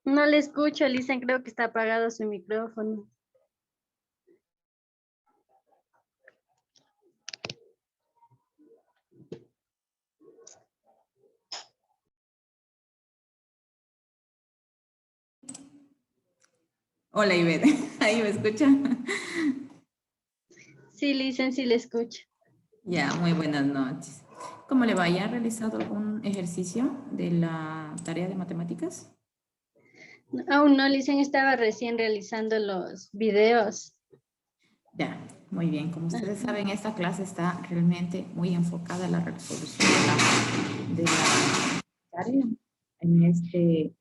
No le escucho, Lisa, creo que está apagado su micrófono. Hola, Ivette. ¿Ahí me escucha? Sí, Lisa, sí le escucho. Ya, muy buenas noches. ¿Cómo le va? ¿Ya ha realizado algún ejercicio de la tarea de matemáticas? Aún no, Lisa, estaba recién realizando los videos. Ya, muy bien. Como ustedes saben, esta clase está realmente muy enfocada a la resolución de la tarea. En este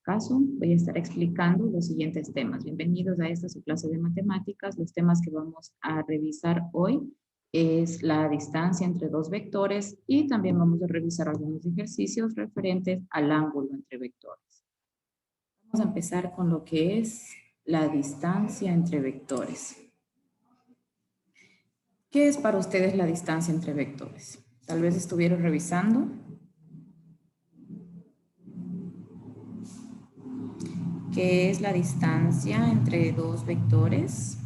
caso, voy a estar explicando los siguientes temas. Bienvenidos a esta su clase de matemáticas. Los temas que vamos a revisar hoy es la distancia entre dos vectores y también vamos a revisar algunos ejercicios referentes al ángulo entre vectores. Vamos a empezar con lo que es la distancia entre vectores. ¿Qué es para ustedes la distancia entre vectores? Tal vez estuvieron revisando. ¿Qué es la distancia entre dos vectores?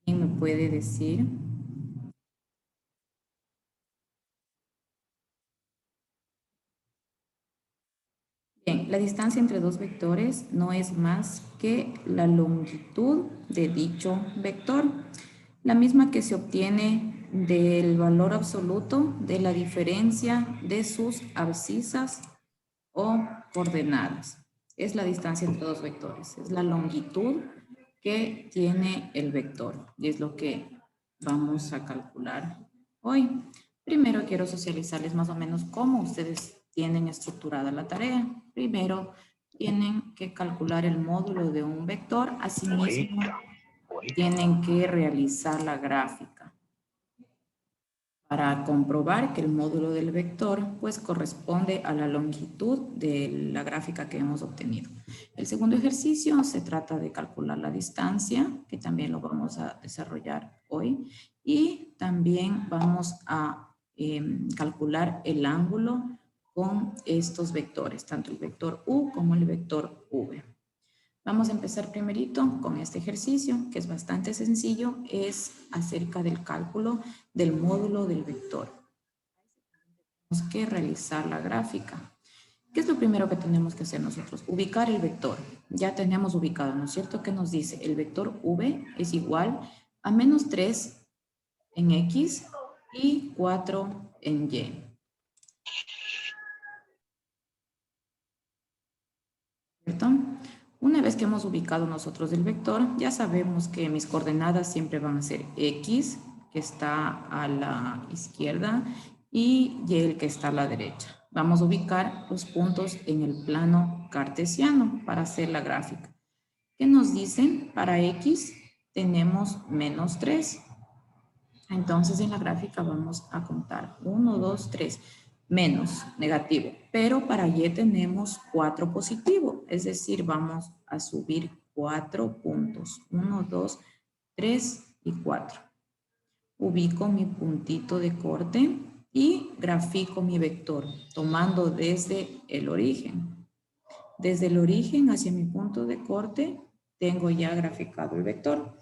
¿Quién me puede decir? Bien, la distancia entre dos vectores no es más que la longitud de dicho vector, la misma que se obtiene del valor absoluto de la diferencia de sus abscisas o coordenadas. Es la distancia entre dos vectores, es la longitud que tiene el vector y es lo que vamos a calcular hoy. Primero quiero socializarles más o menos cómo ustedes tienen estructurada la tarea. Primero tienen que calcular el módulo de un vector, asimismo tienen que realizar la gráfica para comprobar que el módulo del vector pues corresponde a la longitud de la gráfica que hemos obtenido. El segundo ejercicio se trata de calcular la distancia, que también lo vamos a desarrollar hoy, y también vamos a calcular el ángulo con estos vectores, tanto el vector U como el vector V. Vamos a empezar primerito con este ejercicio, que es bastante sencillo, es acerca del cálculo del módulo del vector. Tenemos que realizar la gráfica. ¿Qué es lo primero que tenemos que hacer nosotros? Ubicar el vector. Ya tenemos ubicado, ¿no es cierto? ¿Qué nos dice? El vector V es igual a menos 3 en X y 4 en Y. ¿Cierto? Una vez que hemos ubicado nosotros el vector, ya sabemos que mis coordenadas siempre van a ser X, que está a la izquierda, y Y, el que está a la derecha. Vamos a ubicar los puntos en el plano cartesiano para hacer la gráfica. ¿Qué nos dicen? Para X tenemos menos 3. Entonces en la gráfica vamos a contar 1, 2, 3, menos negativo. Pero para Y tenemos 4 positivo, es decir, vamos a subir 4 puntos. 1, 2, 3 y 4. Ubico mi puntito de corte y grafico mi vector, tomando desde el origen. Desde el origen hacia mi punto de corte, tengo ya graficado el vector.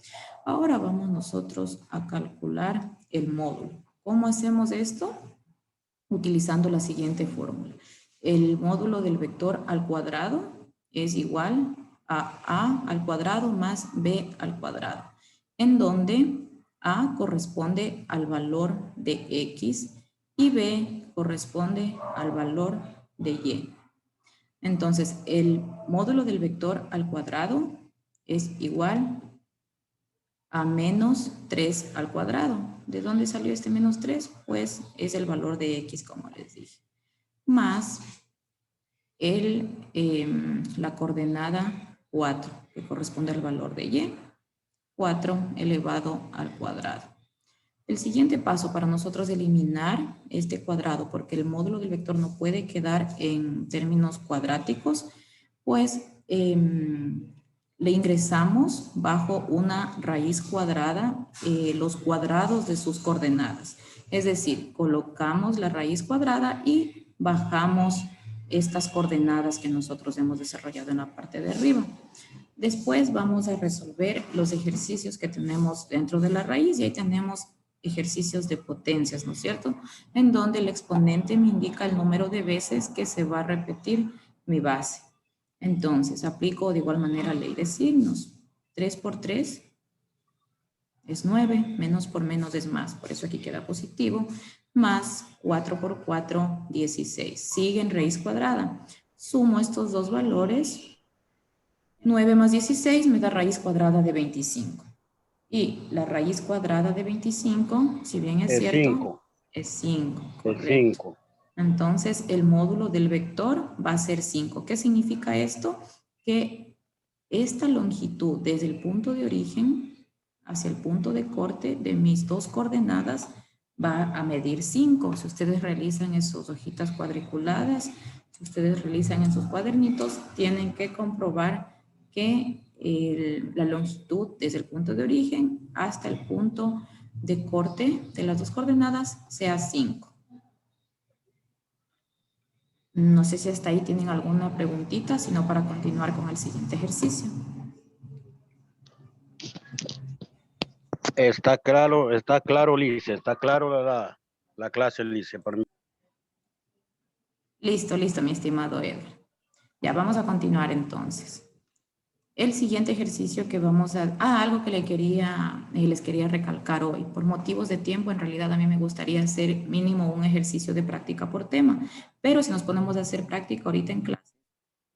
Ahora vamos nosotros a calcular el módulo. ¿Cómo hacemos esto? Utilizando la siguiente fórmula. El módulo del vector al cuadrado es igual a al cuadrado más b al cuadrado, en donde a corresponde al valor de x y b corresponde al valor de y. Entonces, el módulo del vector al cuadrado es igual a menos 3 al cuadrado. ¿De dónde salió este menos 3? Pues es el valor de x, como les dije. Más la coordenada 4, que corresponde al valor de y. 4 elevado al cuadrado. El siguiente paso para nosotros eliminar este cuadrado, porque el módulo del vector no puede quedar en términos cuadráticos, pues le ingresamos bajo una raíz cuadrada los cuadrados de sus coordenadas. Es decir, colocamos la raíz cuadrada y bajamos estas coordenadas que nosotros hemos desarrollado en la parte de arriba. Después vamos a resolver los ejercicios que tenemos dentro de la raíz y ahí tenemos ejercicios de potencias, ¿no es cierto? En donde el exponente me indica el número de veces que se va a repetir mi base. Entonces, aplico de igual manera ley de signos. 3 por 3 es 9, menos por menos es más, por eso aquí queda positivo, más 4 por 4, 16. Sigue en raíz cuadrada. Sumo estos dos valores, 9 más 16 me da raíz cuadrada de 25. Y la raíz cuadrada de 25, si bien es cierto, 5. es 5, Es correcto. 5. Entonces, el módulo del vector va a ser 5. ¿Qué significa esto? Que esta longitud desde el punto de origen hacia el punto de corte de mis dos coordenadas va a medir 5. Si ustedes realizan en sus hojitas cuadriculadas, si ustedes realizan en sus cuadernitos, tienen que comprobar que la longitud desde el punto de origen hasta el punto de corte de las dos coordenadas sea 5. No sé si hasta ahí tienen alguna preguntita, sino para continuar con el siguiente ejercicio. Está claro, Lice. Está claro la clase, Lice. Listo, mi estimado Edgar. Ya vamos a continuar entonces. El siguiente ejercicio que vamos a... algo que les quería recalcar hoy. Por motivos de tiempo, en realidad a mí me gustaría hacer mínimo un ejercicio de práctica por tema. Pero si nos ponemos a hacer práctica ahorita en clase,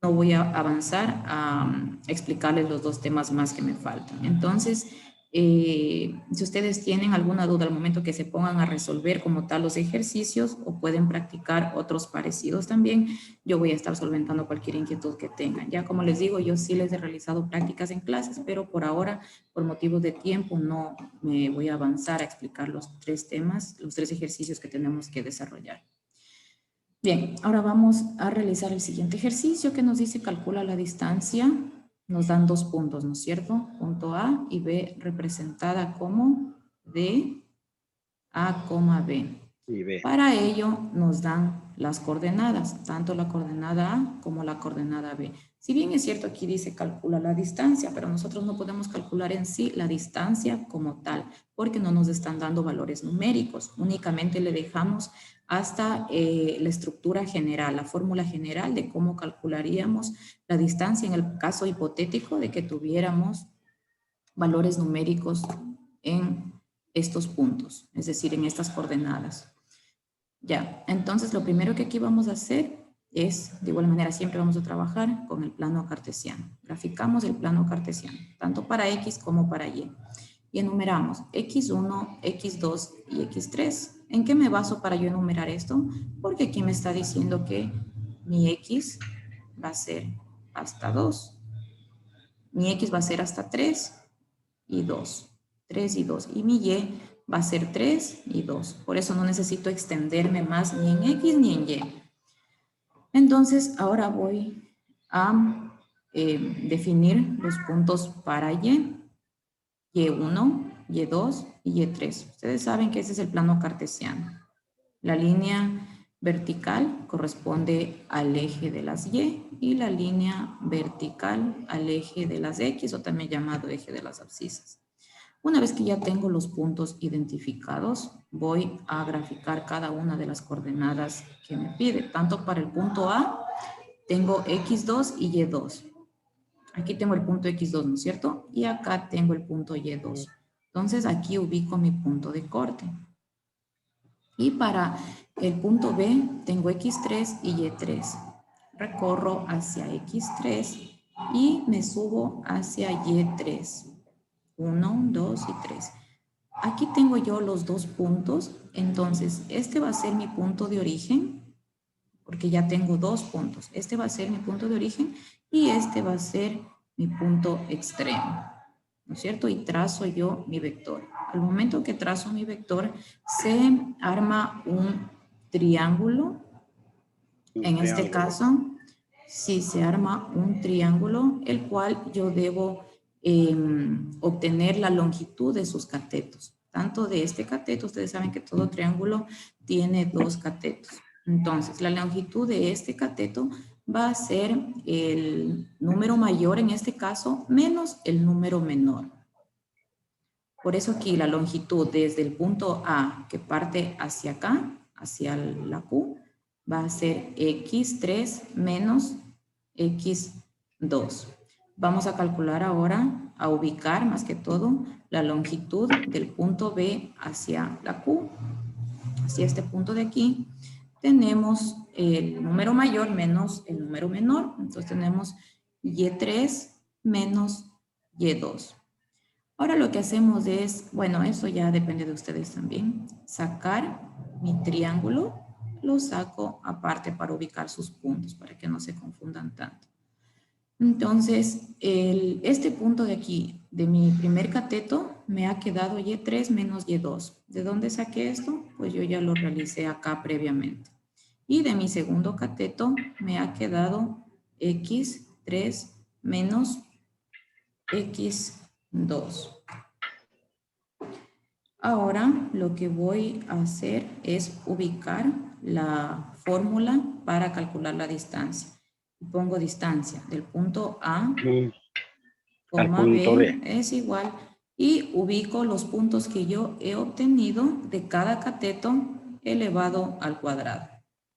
no voy a avanzar a explicarles los dos temas más que me faltan. Entonces, si ustedes tienen alguna duda al momento que se pongan a resolver como tal los ejercicios o pueden practicar otros parecidos también, yo voy a estar solventando cualquier inquietud que tengan. Ya como les digo, yo sí les he realizado prácticas en clases, pero por ahora, por motivos de tiempo, no me voy a avanzar a explicar los tres temas, los tres ejercicios que tenemos que desarrollar. Bien, ahora vamos a realizar el siguiente ejercicio que nos dice calcula la distancia. Nos dan 2 puntos, ¿no es cierto? Punto A y B representada como de A, B. Y B. Para ello nos dan las coordenadas, tanto la coordenada A como la coordenada B. Si bien es cierto aquí dice calcula la distancia, pero nosotros no podemos calcular en sí la distancia como tal, porque no nos están dando valores numéricos, únicamente le dejamos hasta la estructura general, la fórmula general de cómo calcularíamos la distancia en el caso hipotético de que tuviéramos valores numéricos en estos puntos, es decir, en estas coordenadas. Ya, entonces lo primero que aquí vamos a hacer es, de igual manera, siempre vamos a trabajar con el plano cartesiano. Graficamos el plano cartesiano, tanto para X como para Y. Y enumeramos X1, X2 y X3. ¿En qué me baso para yo enumerar esto? Porque aquí me está diciendo que mi X va a ser hasta 2. Mi X va a ser hasta 3 y 2. 3 y 2. Y mi Y va a ser 3 y 2. Por eso no necesito extenderme más ni en X ni en Y. Entonces, ahora voy a definir los puntos para Y. Y1, Y2 y Y3. Ustedes saben que ese es el plano cartesiano. La línea vertical corresponde al eje de las Y la línea vertical al eje de las X, o también llamado eje de las abscisas. Una vez que ya tengo los puntos identificados, voy a graficar cada una de las coordenadas que me pide. Tanto para el punto A, tengo X2 y Y2. Aquí tengo el punto X2, ¿no es cierto? Y acá tengo el punto Y2. Entonces, aquí ubico mi punto de corte. Y para el punto B, tengo X3 y Y3. Recorro hacia X3 y me subo hacia Y3. 1, 2 y 3. Aquí tengo yo los dos puntos. Entonces, este va a ser mi punto de origen, porque ya tengo 2 puntos. Este va a ser mi punto de origen y este va a ser mi punto extremo, ¿no es cierto? Y trazo yo mi vector. Al momento que trazo mi vector, se arma un triángulo. En este caso, sí se arma un triángulo, el cual yo debo obtener la longitud de sus catetos. Tanto de este cateto, ustedes saben que todo triángulo tiene 2 catetos. Entonces, la longitud de este cateto va a ser el número mayor, en este caso, menos el número menor. Por eso aquí la longitud desde el punto A que parte hacia acá, hacia la Q, va a ser X3 menos X2. Vamos a calcular ahora, a ubicar más que todo, la longitud del punto B hacia la Q, hacia este punto de aquí. Tenemos el número mayor menos el número menor. Entonces tenemos Y3 menos Y2. Ahora lo que hacemos es, bueno, eso ya depende de ustedes también, sacar mi triángulo, lo saco aparte para ubicar sus puntos, para que no se confundan tanto. Entonces, este punto de aquí, de mi primer cateto, me ha quedado Y3 menos Y2. ¿De dónde saqué esto? Pues yo ya lo realicé acá previamente. Y de mi segundo cateto me ha quedado X3 menos X2. Ahora lo que voy a hacer es ubicar la fórmula para calcular la distancia. Pongo distancia del punto A, Al punto B, B. es igual, y ubico los puntos que yo he obtenido de cada cateto elevado al cuadrado.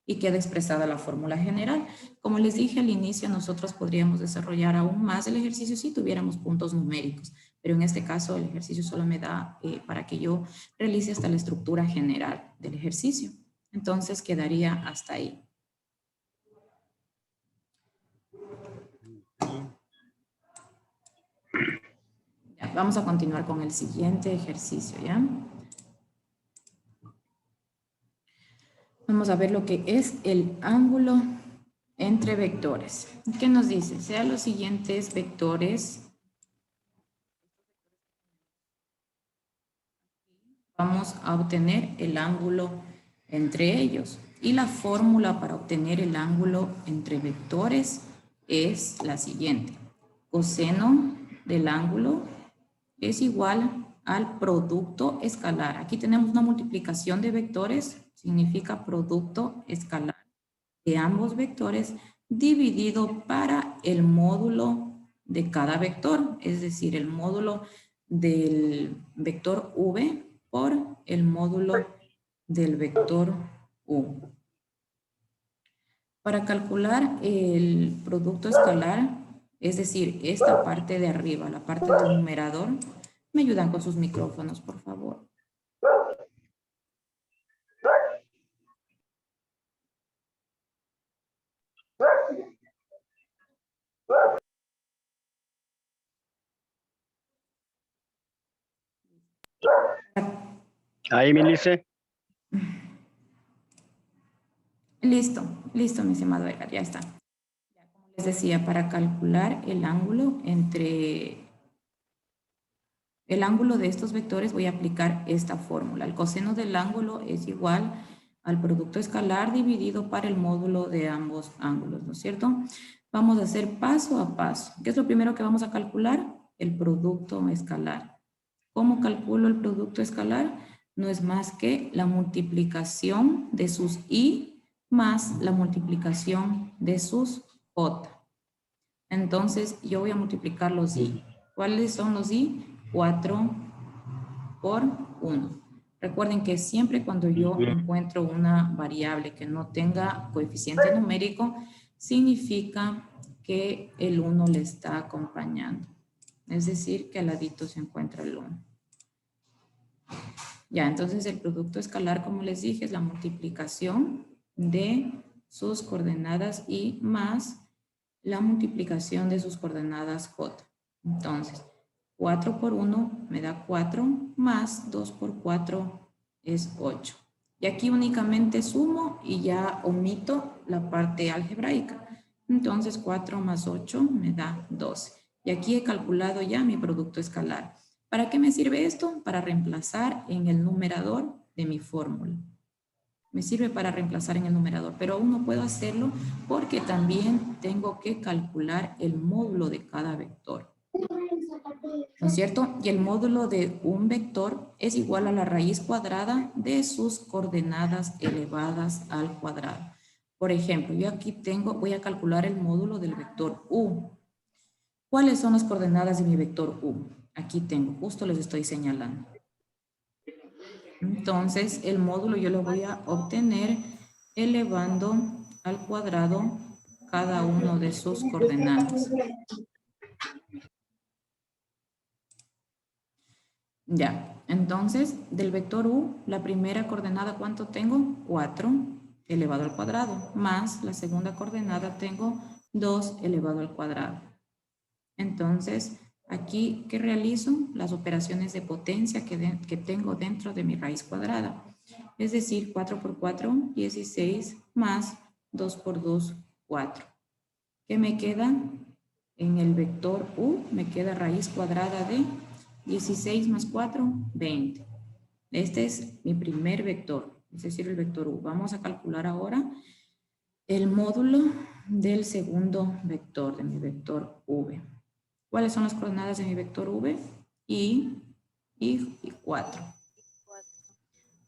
Y queda expresada la fórmula general. Como les dije al inicio, nosotros podríamos desarrollar aún más el ejercicio si tuviéramos puntos numéricos, pero en este caso el ejercicio solo me da para que yo realice hasta la estructura general del ejercicio. Entonces quedaría hasta ahí. Ya, vamos a continuar con el siguiente ejercicio, ¿ya? Vamos a ver lo que es el ángulo entre vectores. ¿Qué nos dice? Sean los siguientes vectores. Vamos a obtener el ángulo entre ellos. Y la fórmula para obtener el ángulo entre vectores es la siguiente. Coseno del ángulo es igual al producto escalar. Aquí tenemos una multiplicación de vectores, significa producto escalar de ambos vectores dividido para el módulo de cada vector, es decir, el módulo del vector V por el módulo del vector U. Para calcular el producto escalar, es decir, esta parte de arriba, la parte del numerador, me ayudan con sus micrófonos, por favor. Ahí, Milice. Listo, listo, mi estimado Edgar, ya está. Como les decía, para calcular el ángulo entre el ángulo de estos vectores voy a aplicar esta fórmula. El coseno del ángulo es igual al producto escalar dividido para el módulo de ambos ángulos, ¿no es cierto? Vamos a hacer paso a paso. ¿Qué es lo primero que vamos a calcular? El producto escalar. ¿Cómo calculo el producto escalar? No es más que la multiplicación de sus i más la multiplicación de sus j. Entonces, yo voy a multiplicar los i. ¿Cuáles son los i? 4 por 1. Recuerden que siempre cuando yo encuentro una variable que no tenga coeficiente numérico, significa que el 1 le está acompañando. Es decir, que al ladito se encuentra el 1. Ya, entonces el producto escalar, como les dije, es la multiplicación de sus coordenadas y más la multiplicación de sus coordenadas j. Entonces, 4 por 1 me da 4, más 2 por 4 es 8. Y aquí únicamente sumo y ya omito la parte algebraica. Entonces, 4 más 8 me da 12. Y aquí he calculado ya mi producto escalar. ¿Para qué me sirve esto? Para reemplazar en el numerador de mi fórmula. Me sirve para reemplazar en el numerador, pero aún no puedo hacerlo porque también tengo que calcular el módulo de cada vector. ¿no es cierto? Y el módulo de un vector es igual a la raíz cuadrada de sus coordenadas elevadas al cuadrado. Por ejemplo, yo aquí voy a calcular el módulo del vector U. ¿Cuáles son las coordenadas de mi vector U? Aquí tengo, justo les estoy señalando. Entonces, el módulo yo lo voy a obtener elevando al cuadrado cada uno de sus coordenadas. Ya, entonces, del vector U, la primera coordenada, ¿cuánto tengo? 4 elevado al cuadrado, más la segunda coordenada tengo 2 elevado al cuadrado. Entonces, aquí, ¿qué realizo? Las operaciones de potencia que tengo dentro de mi raíz cuadrada. Es decir, 4 por 4, 16, más 2 por 2, 4. ¿Qué me queda? En el vector U me queda raíz cuadrada de 16 más 4, 20. Este es mi primer vector, es decir, el vector U. Vamos a calcular ahora el módulo del segundo vector, de mi vector V. ¿Cuáles son las coordenadas de mi vector V? Y 4.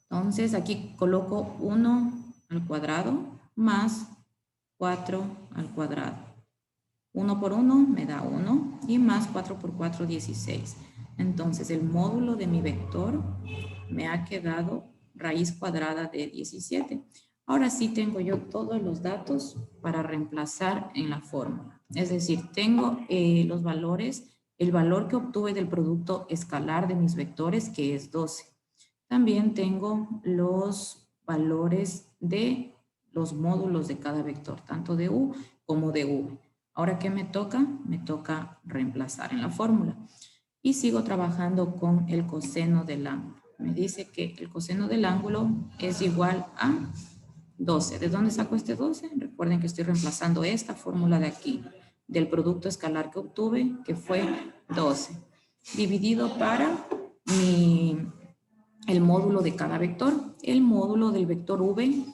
Entonces, aquí coloco 1 al cuadrado más 4 al cuadrado. 1 por 1 me da 1 y más 4 por 4, 16. Entonces, el módulo de mi vector me ha quedado raíz cuadrada de 17. Ahora sí tengo yo todos los datos para reemplazar en la fórmula. Es decir, tengo los valores, el valor que obtuve del producto escalar de mis vectores, que es 12. También tengo los valores de los módulos de cada vector, tanto de U como de V. Ahora, ¿qué me toca? Me toca reemplazar en la fórmula. Y sigo trabajando con el coseno del ángulo. Me dice que el coseno del ángulo es igual a 12. ¿De dónde saco este 12? Recuerden que estoy reemplazando esta fórmula de aquí, del producto escalar que obtuve, que fue 12, dividido para el módulo de cada vector. El módulo del vector V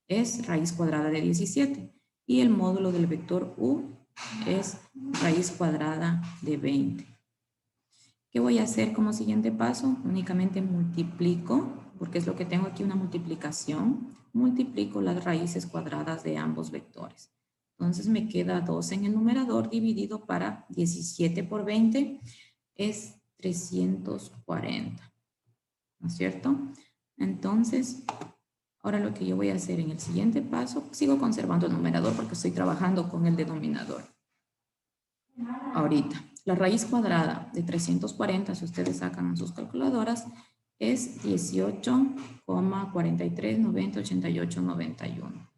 es raíz cuadrada de 17 y el módulo del vector U es raíz cuadrada de 20. ¿Qué voy a hacer como siguiente paso? Únicamente multiplico, porque es lo que tengo aquí, una multiplicación. Multiplico las raíces cuadradas de ambos vectores. Entonces me queda 2 en el numerador dividido para 17 por 20 es 340. ¿No es cierto? Entonces, ahora lo que yo voy a hacer en el siguiente paso, sigo conservando el numerador porque estoy trabajando con el denominador. Ahorita, la raíz cuadrada de 340, si ustedes sacan en sus calculadoras, es 18,43, 90, 88, 91.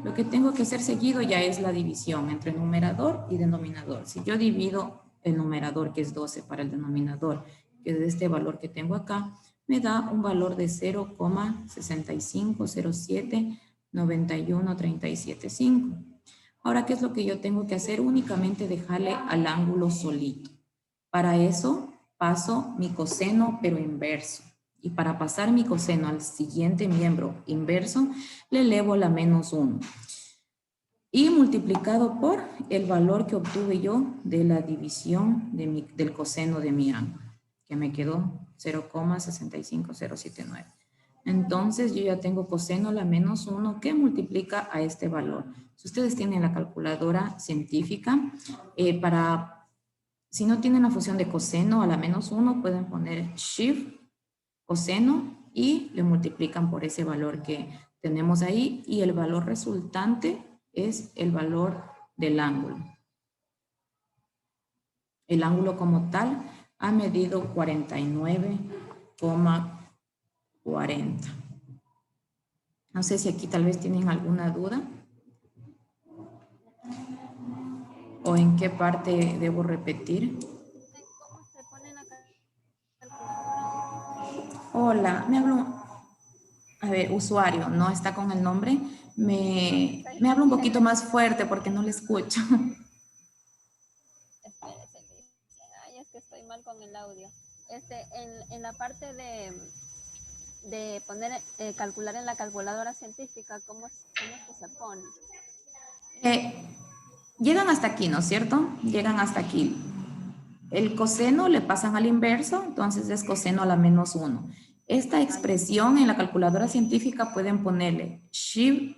Lo que tengo que hacer seguido ya es la división entre numerador y denominador. Si yo divido el numerador, que es 12, para el denominador, que es este valor que tengo acá, me da un valor de 0,6507, 91, 375. Ahora, ¿qué es lo que yo tengo que hacer? Únicamente dejarle al ángulo solito. Para eso paso mi coseno, pero inverso. Y para pasar mi coseno al siguiente miembro inverso, le elevo la menos 1. Y multiplicado por el valor que obtuve yo de la división del coseno de mi ángulo, que me quedó 0,65079. Entonces, yo ya tengo coseno a la menos 1 que multiplica a este valor. Si ustedes tienen la calculadora científica, si no tienen la función de coseno a la menos 1, pueden poner shift coseno y le multiplican por ese valor que tenemos ahí y el valor resultante es el valor del ángulo. El ángulo como tal ha medido 49,40. No sé si aquí tal vez tienen alguna duda. ¿O en qué parte debo repetir? ¿Cómo se pone la calculadora? Hola, me habló, a ver, usuario, no está con el nombre. Me habla un poquito más fuerte porque no le escucho. Espérese, Liz. Ay, es que estoy mal con el audio. En la parte de poner, calcular en la calculadora científica, ¿cómo es que se pone? Llegan hasta aquí, ¿no es cierto? Llegan hasta aquí. el coseno le pasan al inverso, entonces es coseno a la menos 1. Esta expresión en la calculadora científica pueden ponerle shift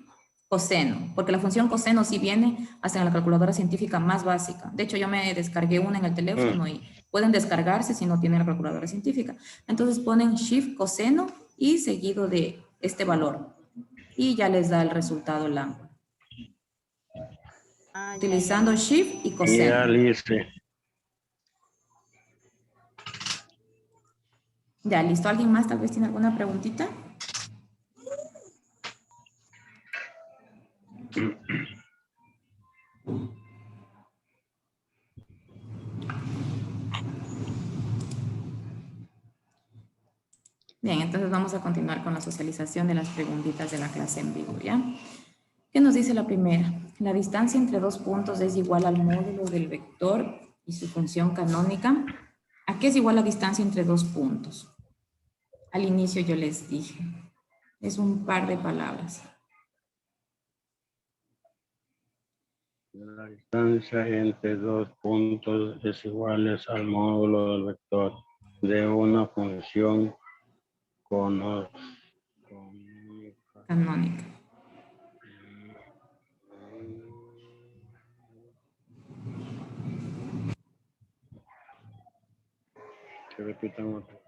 coseno, porque la función coseno sí viene hasta en la calculadora científica más básica. De hecho, yo me descargué una en el teléfono y pueden descargarse si no tienen la calculadora científica. Entonces ponen shift coseno y seguido de este valor. Y ya les da el resultado la utilizando shift y coseno. Ya, Lice. Ya, listo. ¿Alguien más tal vez tiene alguna preguntita? Bien, entonces vamos a continuar con la socialización de las preguntitas de la clase en vivo, ¿ya? ¿Qué nos dice la primera? La distancia entre dos puntos es igual al módulo del vector y su función canónica. ¿A qué es igual la distancia entre dos puntos? Al inicio yo les dije. Es un par de palabras. La distancia entre dos puntos es igual al módulo del vector de una función Canónica. Que repitan otra.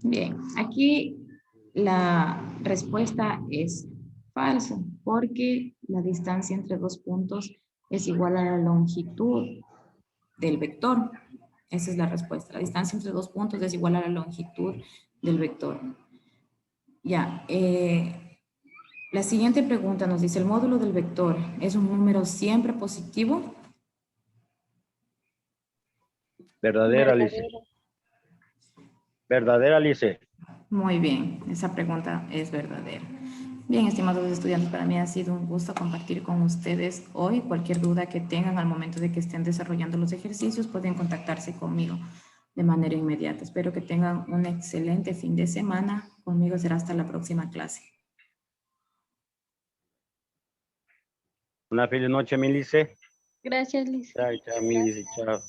Bien, aquí la respuesta es falso, porque la distancia entre dos puntos es igual a la longitud del vector. Esa es la respuesta. La distancia entre dos puntos es igual a la longitud del vector. Ya, la siguiente pregunta nos dice, ¿el módulo del vector es un número siempre positivo? Verdadera, Lice. Verdadera, Lice. Muy bien, esa pregunta es verdadera. Bien, estimados estudiantes, para mí ha sido un gusto compartir con ustedes hoy. Cualquier duda que tengan al momento de que estén desarrollando los ejercicios, pueden contactarse conmigo de manera inmediata. Espero que tengan un excelente fin de semana. Conmigo será hasta la próxima clase. Una feliz noche, mi Lice. Gracias, Liz. Chao, chao, mi Lice. Chao.